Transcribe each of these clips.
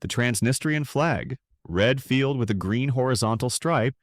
the Transnistrian flag, red field with a green horizontal stripe,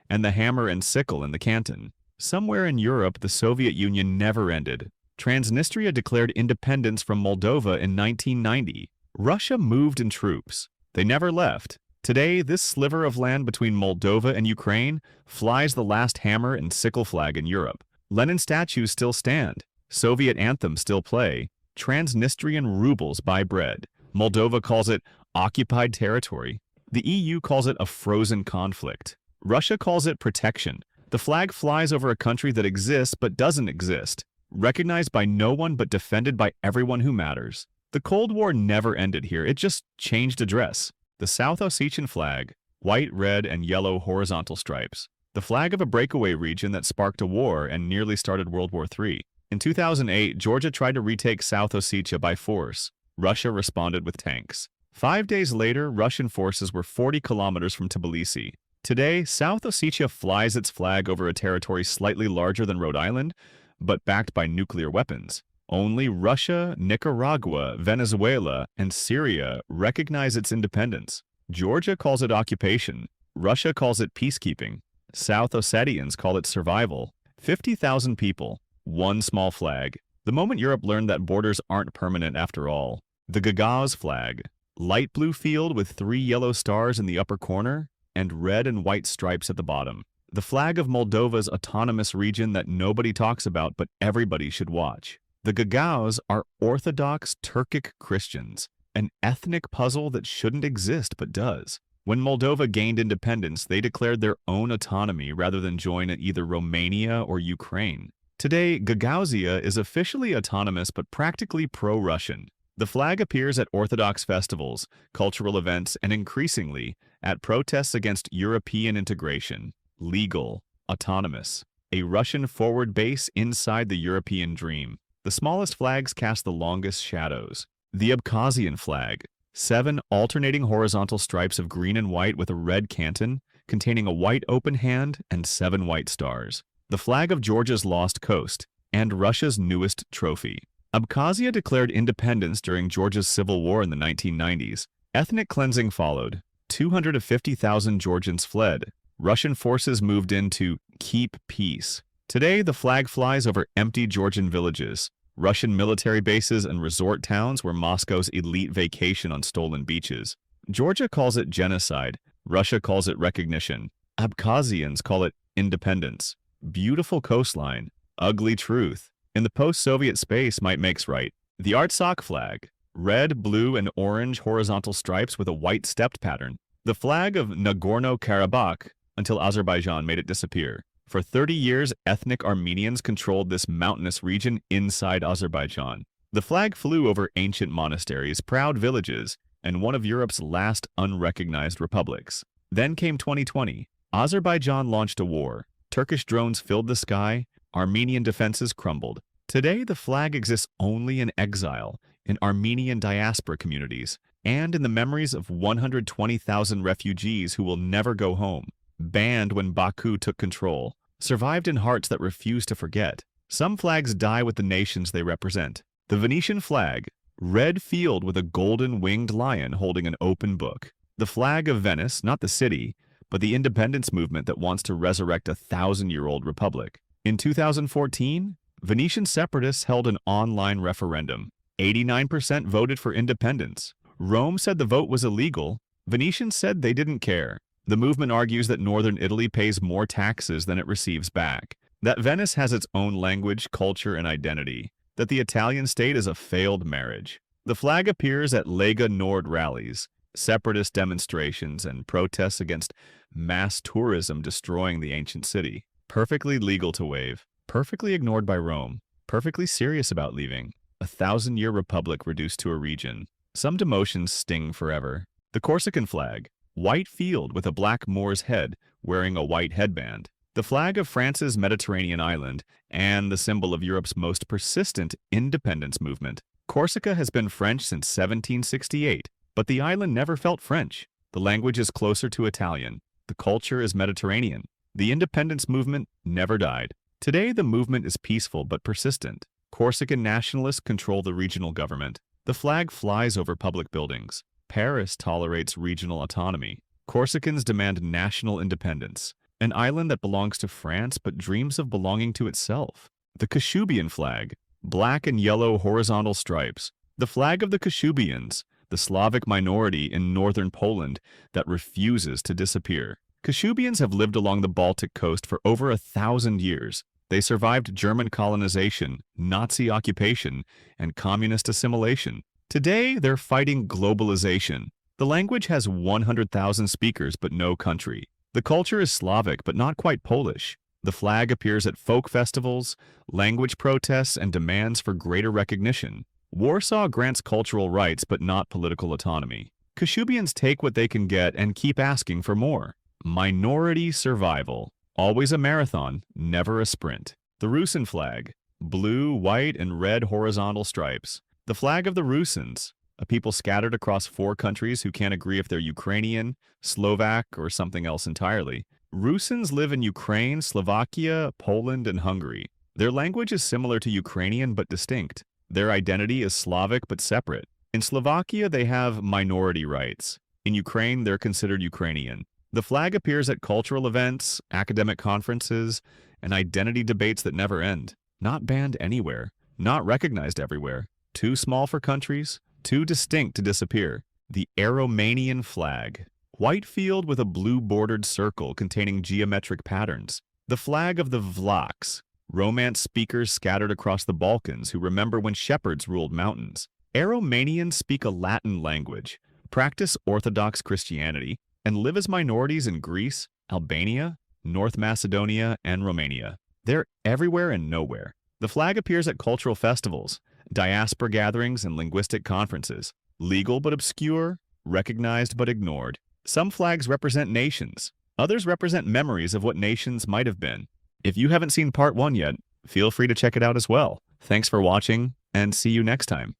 and the hammer and sickle in the canton. Somewhere in Europe, the Soviet Union never ended. Transnistria declared independence from Moldova in 1990. Russia moved in troops. They never left. Today, this sliver of land between Moldova and Ukraine flies the last hammer and sickle flag in Europe. Lenin statues still stand. Soviet anthems still play. Transnistrian rubles buy bread. Moldova calls it occupied territory. The EU calls it a frozen conflict. Russia calls it protection. The flag flies over a country that exists but doesn't exist, recognized by no one but defended by everyone who matters. The Cold War never ended here, it just changed address. The South Ossetian flag, white, red, and yellow horizontal stripes. The flag of a breakaway region that sparked a war and nearly started World War III. In 2008, Georgia tried to retake South Ossetia by force. Russia responded with tanks. 5 days later, Russian forces were 40 kilometers from Tbilisi. Today, South Ossetia flies its flag over a territory slightly larger than Rhode Island, but backed by nuclear weapons. Only Russia, Nicaragua, Venezuela, and Syria recognize its independence. Georgia calls it occupation. Russia calls it peacekeeping. South Ossetians call it survival. 50,000 people, one small flag. The moment Europe learned that borders aren't permanent after all. The Gagauz flag, light blue field with 3 yellow stars in the upper corner and red and white stripes at the bottom. The flag of Moldova's autonomous region that nobody talks about but everybody should watch. The Gagauz are Orthodox Turkic Christians, an ethnic puzzle that shouldn't exist but does. When Moldova gained independence, they declared their own autonomy rather than join either Romania or Ukraine. Today, Gagauzia is officially autonomous but practically pro-Russian. The flag appears at Orthodox festivals, cultural events, and increasingly at protests against European integration. Legal, autonomous, a Russian forward base inside the European dream. The smallest flags cast the longest shadows. The Abkhazian flag, 7 alternating horizontal stripes of green and white with a red canton, containing a white open hand and 7 white stars. The flag of Georgia's lost coast, and Russia's newest trophy. Abkhazia declared independence during Georgia's civil war in the 1990s. Ethnic cleansing followed. 250,000 Georgians fled. Russian forces moved in to keep peace. Today, the flag flies over empty Georgian villages, Russian military bases, and resort towns where Moscow's elite vacation on stolen beaches. Georgia calls it genocide. Russia calls it recognition. Abkhazians call it independence. Beautiful coastline. Ugly truth. In the post-Soviet space, might makes right. The Artsakh flag. Red, blue, and orange horizontal stripes with a white stepped pattern. The flag of Nagorno-Karabakh until Azerbaijan made it disappear. For 30 years, ethnic Armenians controlled this mountainous region inside Azerbaijan. The flag flew over ancient monasteries, proud villages, and one of Europe's last unrecognized republics. Then came 2020. Azerbaijan launched a war. Turkish drones filled the sky. Armenian defenses crumbled. Today, the flag exists only in exile, in Armenian diaspora communities, and in the memories of 120,000 refugees who will never go home. Banned when Baku took control, survived in hearts that refuse to forget. Some flags die with the nations they represent. The Venetian flag, red field with a golden winged lion holding an open book. The flag of Venice, not the city, but the independence movement that wants to resurrect a 1,000-year-old republic. In 2014, Venetian separatists held an online referendum. 89% voted for independence. Rome said the vote was illegal. Venetians said they didn't care. The movement argues that northern Italy pays more taxes than it receives back, that Venice has its own language, culture, and identity, that the Italian state is a failed marriage. The flag appears at Lega Nord rallies, separatist demonstrations, and protests against mass tourism destroying the ancient city. Perfectly legal to wave, perfectly ignored by Rome, perfectly serious about leaving. A 1,000-year republic reduced to a region. Some demotions sting forever. The Corsican flag, white field with a black Moor's head wearing a white headband. The flag of France's Mediterranean island and the symbol of Europe's most persistent independence movement. Corsica has been French since 1768, but the island never felt French. The language is closer to Italian. The culture is Mediterranean. The independence movement never died. Today, the movement is peaceful but persistent. Corsican nationalists control the regional government. The flag flies over public buildings. Paris tolerates regional autonomy. Corsicans demand national independence. An island that belongs to France but dreams of belonging to itself. The Kashubian flag. Black and yellow horizontal stripes. The flag of the Kashubians, the Slavic minority in northern Poland that refuses to disappear. Kashubians have lived along the Baltic coast for over 1,000 years. They survived German colonization, Nazi occupation, and communist assimilation. Today, they're fighting globalization. The language has 100,000 speakers but no country. The culture is Slavic but not quite Polish. The flag appears at folk festivals, language protests, and demands for greater recognition. Warsaw grants cultural rights but not political autonomy. Kashubians take what they can get and keep asking for more. Minority survival. Always a marathon, never a sprint. The Rusyn flag. Blue, white, and red horizontal stripes. The flag of the Rusyns, a people scattered across 4 countries who can't agree if they're Ukrainian, Slovak, or something else entirely. Rusyns live in Ukraine, Slovakia, Poland, and Hungary. Their language is similar to Ukrainian but distinct. Their identity is Slavic but separate. In Slovakia, they have minority rights. In Ukraine, they're considered Ukrainian. The flag appears at cultural events, academic conferences, and identity debates that never end. Not banned anywhere. Not recognized everywhere. Too small for countries. Too distinct to disappear. The Aromanian flag. White field with a blue-bordered circle containing geometric patterns. The flag of the Vlachs. Romance speakers scattered across the Balkans who remember when shepherds ruled mountains. Aromanians speak a Latin language, practice Orthodox Christianity, and live as minorities in Greece, Albania, North Macedonia, and Romania. They're everywhere and nowhere. The flag appears at cultural festivals, diaspora gatherings, and linguistic conferences. Legal but obscure, recognized but ignored. Some flags represent nations. Others represent memories of what nations might have been. If you haven't seen part 1 yet, feel free to check it out as well. Thanks for watching, and see you next time.